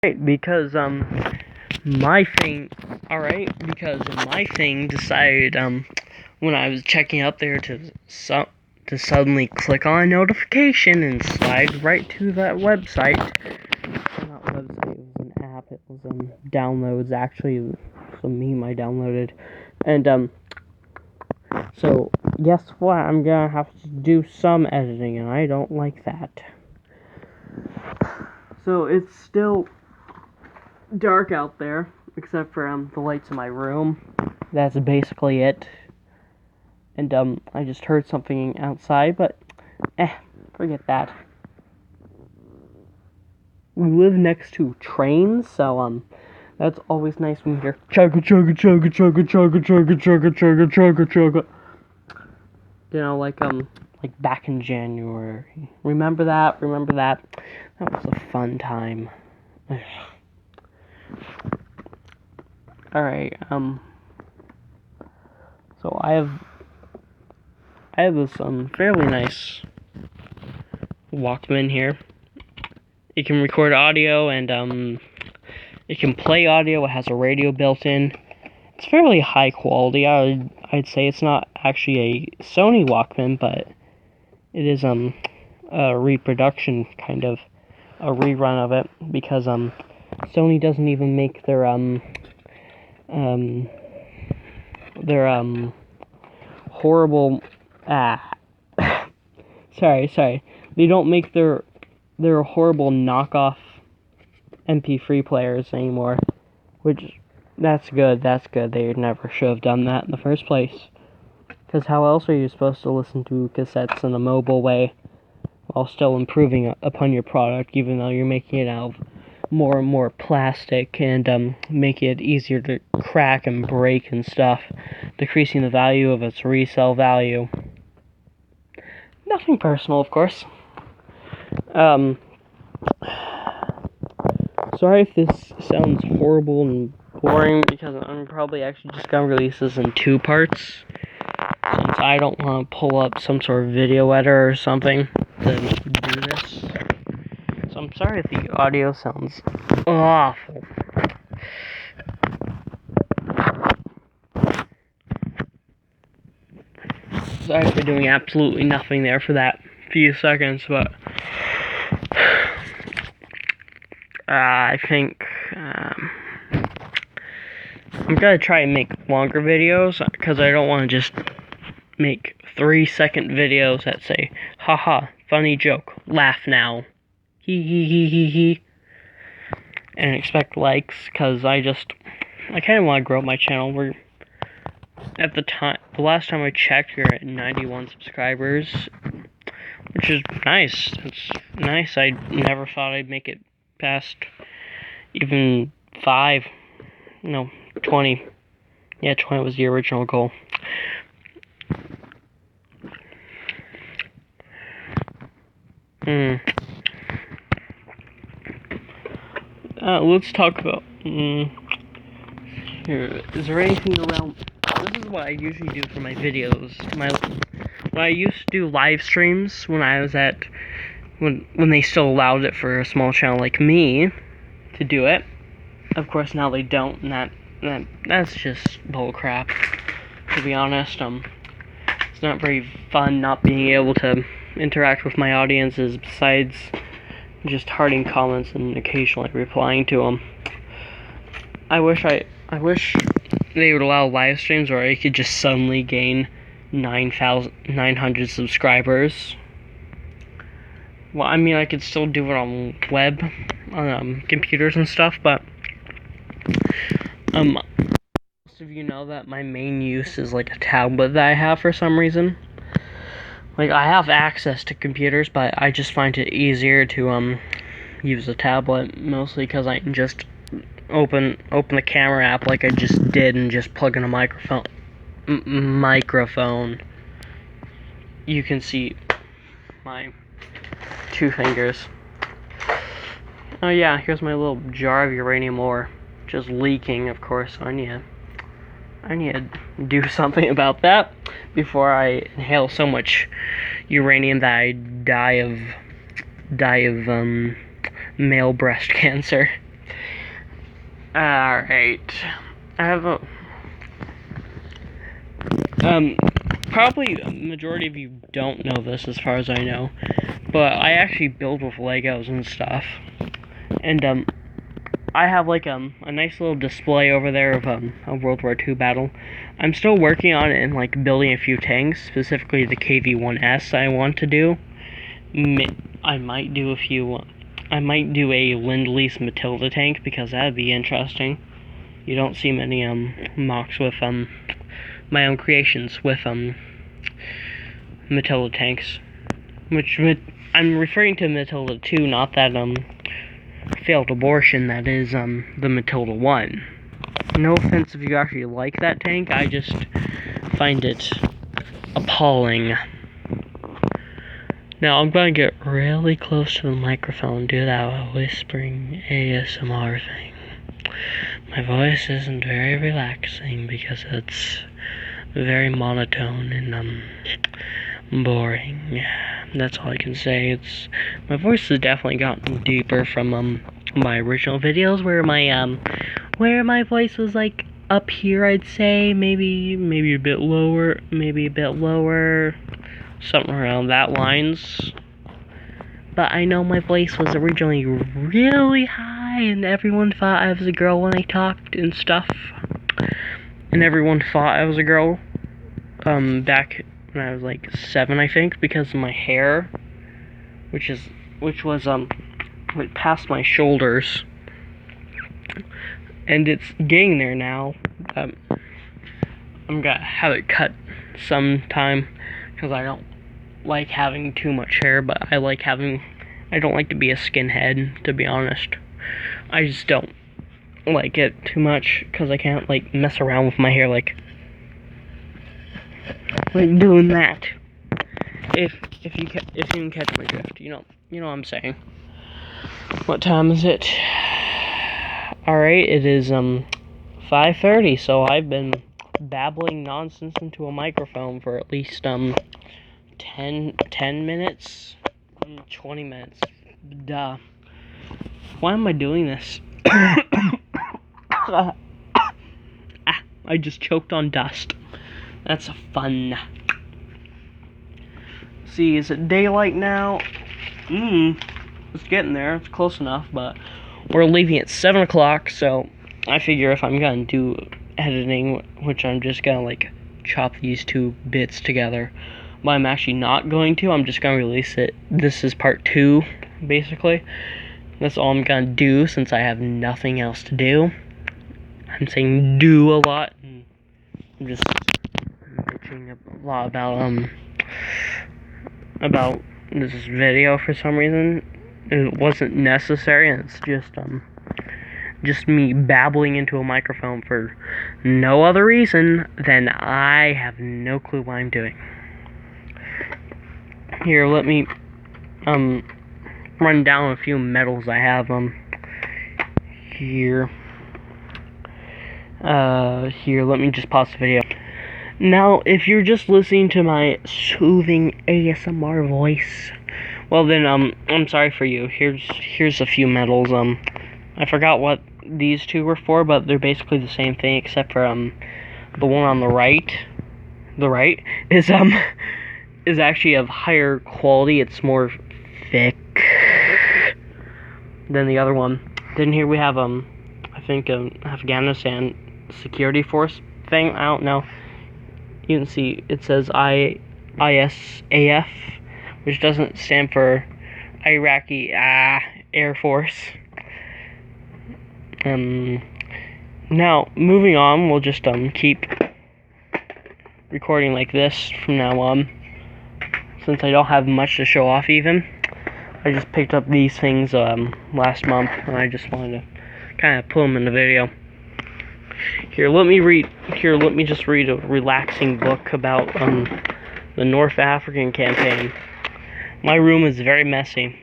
Right, because my thing decided when I was checking up there to suddenly click on a notification and slide right to that website. Well, not website, it was an app. It was downloads actually. It was a meme I downloaded, and so guess what? I'm gonna have to do some editing, and I don't like that. So it's still dark out there, except for the lights in my room. That's basically it. And I just heard something outside, but forget that. We live next to trains, so that's always nice when you hear chugga chugga chugga chugga chugga chugga chugga chugga chugga chugga. You know, like back in January. Remember that? That was a fun time. Alright, so I have this fairly nice Walkman here. It can record audio and it can play audio. It has a radio built in. It's fairly high quality. I'd say it's not actually a Sony Walkman, but it is a reproduction, kind of a rerun of it, because Sony doesn't even make their horrible sorry. They don't make their horrible knockoff MP3 players anymore, which that's good. They never should have done that in the first place. Because how else are you supposed to listen to cassettes in a mobile way while still improving upon your product, even though you're making it out of more and more plastic and making it easier to crack and break and stuff, decreasing the value of its resale value. Nothing personal, of course. Sorry if this sounds horrible and boring, because I'm probably actually just gonna release this in 2 parts, since I don't want to pull up some sort of video editor or something to do this. So I'm sorry if the audio sounds awful. Sorry for doing absolutely nothing there for that few seconds, but I think I'm gonna try and make longer videos, because I don't want to just make 3-second videos that say, haha, funny joke, laugh now, he, and expect likes, because I kind of want to grow my channel. We're, at the last time I checked, we were at 91 subscribers, which is nice. It's nice. I never thought I'd make it past even 5, no, 20. Yeah, 20 was the original goal. Let's talk about, here, is there anything around, this is what I usually do for my videos, when I used to do live streams, when I was when they still allowed it for a small channel like me to do it. Of course, now they don't, and that's just bullcrap, to be honest. It's not very fun not being able to interact with my audiences, besides just hearting comments and occasionally replying to them. I wish they would allow live streams where I could just suddenly gain 900 subscribers. Well, I mean, I could still do it on web, on computers and stuff, but most of you know that my main use is like a tablet that I have for some reason. Like, I have access to computers, but I just find it easier to use a tablet, mostly because I can just open the camera app like I just did and just plug in a microphone. You can see my 2 fingers. Oh yeah, here's my little jar of uranium ore, just leaking, of course. So I need to do something about that before I inhale so much uranium that I die of male breast cancer. Alright. I have a... probably a majority of you don't know this as far as I know, but I actually build with Legos and stuff. And, I have, like, a nice little display over there of, a World War II battle. I'm still working on it and, like, building a few tanks, specifically the KV-1S I want to do. I might do a few... I might do a Lend-Lease Matilda tank, because that'd be interesting. You don't see many, mocks with, my own creations with, Matilda tanks. Which, I'm referring to Matilda 2, not that, failed abortion that is, the Matilda 1. No offense if you actually like that tank, I just find it appalling. Now, I'm going to get really close to the microphone, do that whispering ASMR thing. My voice isn't very relaxing because it's very monotone and boring. That's all I can say. My voice has definitely gotten deeper from my original videos where my voice was like up here, I'd say, maybe a bit lower, something around that lines. But I know my voice was originally really high, and everyone thought I was a girl when I talked and stuff. And everyone thought I was a girl, back when I was like 7, I think, because of my hair, which was went past my shoulders, and it's getting there now. I'm gonna have it cut sometime, because I don't like having too much hair, but I don't like to be a skinhead, to be honest. I just don't like it too much, because I can't, like, mess around with my hair, like doing that. If you can catch my drift, you know what I'm saying. What time is it? Alright, it is 5:30, so I've been babbling nonsense into a microphone for at least 10 minutes, 20 minutes. Duh. Why am I doing this? I just choked on dust. That's fun. See, is it daylight now? It's getting there. It's close enough, but we're leaving at 7 o'clock, so I figure if I'm gonna do editing, which I'm just gonna, like, chop these two bits together, but I'm actually not going to. I'm just gonna release it. This is part 2, basically. That's all I'm gonna do, since I have nothing else to do. I'm saying do a lot, and I'm just bitching a lot about this video for some reason. It wasn't necessary, and it's just me babbling into a microphone for no other reason than I have no clue what I'm doing. Here, let me run down a few medals I have here. Here, let me just pause the video. Now, if you're just listening to my soothing ASMR voice, well then, I'm sorry for you. Here's a few medals. I forgot what these two were for, but they're basically the same thing, except for, the one on the right. The right is actually of higher quality. It's more thick than the other one. Then here we have, I think, Afghanistan security force thing. I don't know. You can see it says ISAF, which doesn't stand for Iraqi Air Force. Now, moving on, we'll just keep recording like this from now on, since I don't have much to show off even. I just picked up these things last month, and I just wanted to kind of put them in the video. Here, let me just read a relaxing book about the North African campaign. My room is very messy.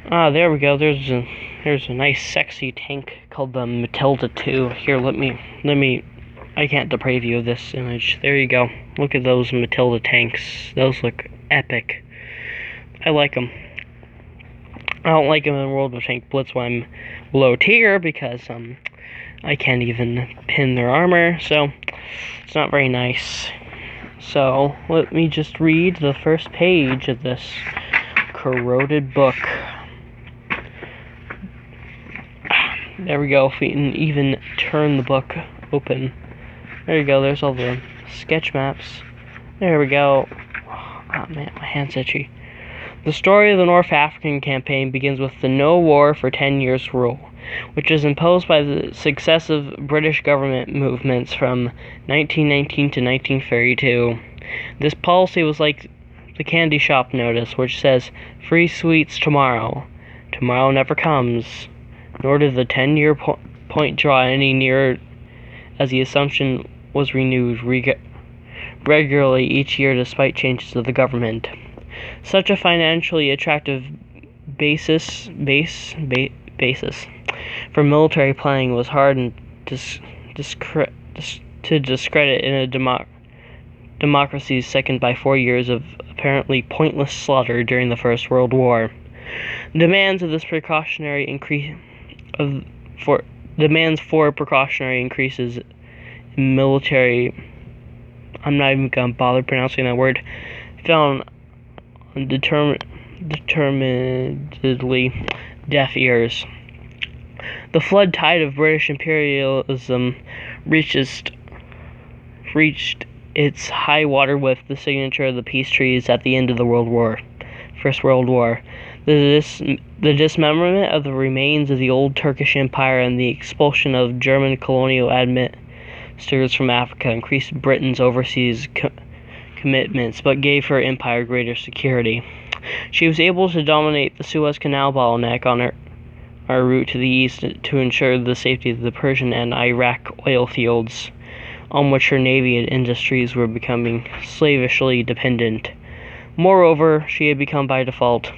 There we go. There's a nice sexy tank called the Matilda 2. Here, let me I can't deprave you of this image. There you go. Look at those Matilda tanks. Those look epic. I like them. I don't like him in World of Tank Blitz when I'm below tier because I can't even pin their armor, so it's not very nice. So let me just read the first page of this corroded book. There we go, if we can even turn the book open. There you go, there's all the sketch maps. There we go. Oh man, my hand's itchy. The story of the North African campaign begins with the No War for 10 Years rule, which was imposed by the successive British government movements from 1919 to 1932. This policy was like the candy shop notice, which says, "Free sweets tomorrow." Tomorrow never comes, nor did the 10-year point draw any nearer, as the assumption was renewed regularly each year despite changes of the government. Such a financially attractive basis for military planning was hard to discredit in a democracy sickened by 4 years of apparently pointless slaughter during the First World War. Demands for precautionary increases in military, I'm not even gonna bother pronouncing that word, fell on determinedly deaf ears. The flood tide of British imperialism reached its high water with the signature of the peace treaties at the end of the First World War. The dismemberment of the remains of the old Turkish Empire and the expulsion of German colonial administrators from Africa increased Britain's overseas commitments, but gave her empire greater security. She was able to dominate the Suez Canal bottleneck on her route to the east to ensure the safety of the Persian and Iraq oil fields, on which her navy and industries were becoming slavishly dependent. Moreover, she had become by default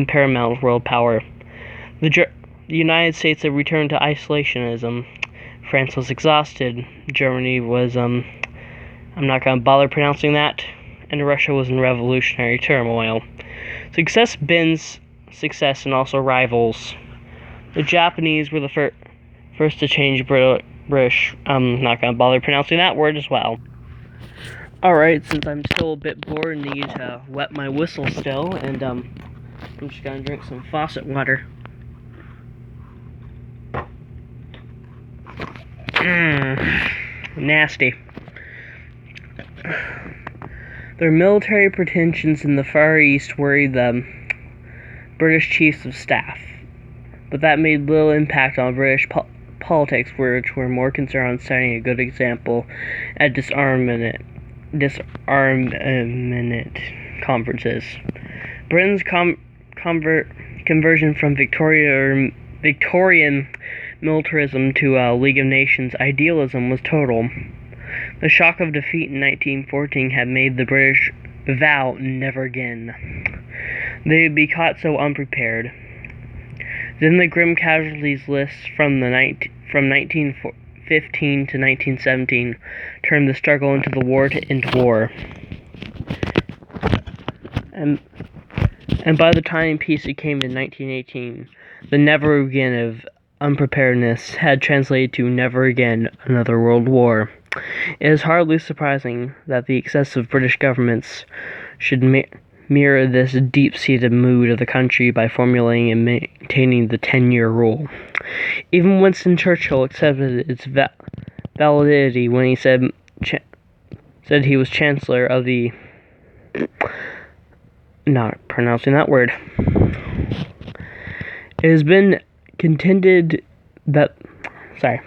paramount world power. The United States had returned to isolationism. France was exhausted. Germany was, I'm not going to bother pronouncing that. And Russia was in revolutionary turmoil. Success bends success and also rivals. The Japanese were the first to change British. I'm not going to bother pronouncing that word as well. Alright, since I'm still a bit bored and need to wet my whistle still, and I'm just going to drink some faucet water. Nasty. Their military pretensions in the Far East worried the British chiefs of staff, but that made little impact on British politics, which were more concerned on setting a good example at disarmament conferences. Britain's conversion from Victorian militarism to League of Nations idealism was total. The shock of defeat in 1914 had made the British vow never again. They would be caught so unprepared. Then the grim casualties list from 1915 to 1917 turned the struggle into war. And by the time peace came in 1918, the never again of unpreparedness had translated to never again another world war. It is hardly surprising that the excessive British governments should mirror this deep-seated mood of the country by formulating and maintaining the 10-year rule. Even Winston Churchill accepted its validity when he said he was Chancellor of the... not pronouncing that word. It has been contended that... Sorry.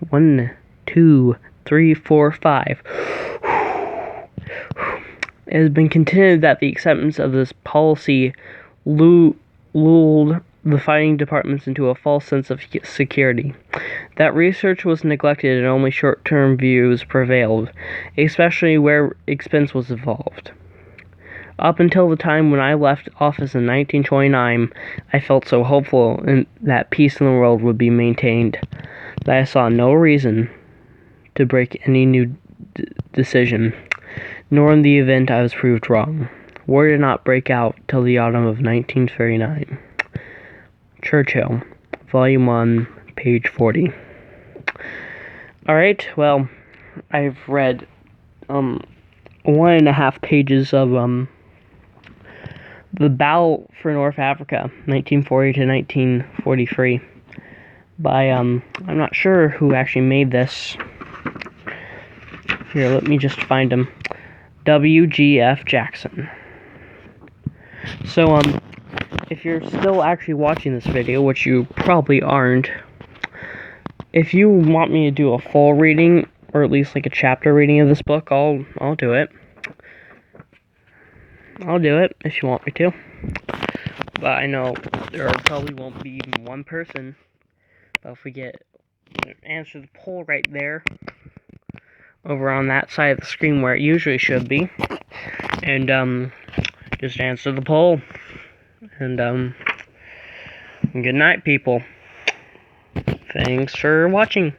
1, 2, 3, 4, 5. It has been contended that the acceptance of this policy lulled the fighting departments into a false sense of security. That research was neglected and only short-term views prevailed, especially where expense was involved. Up until the time when I left office in 1929, I felt so hopeful that peace in the world would be maintained that I saw no reason to break any new decision, nor in the event I was proved wrong. War did not break out till the autumn of 1939. Churchill, Volume 1, page 40. Alright, well, I've read 1.5 pages of The Battle for North Africa, 1940 to 1943, by I'm not sure who actually made this. Here, let me just find him. W.G.F. Jackson. So, if you're still actually watching this video, which you probably aren't, if you want me to do a full reading, or at least like a chapter reading of this book, I'll do it. I'll do it if you want me to. But I know there probably won't be even one person. But if we answer the poll right there, over on that side of the screen where it usually should be, and just answer the poll. And good night, people. Thanks for watching.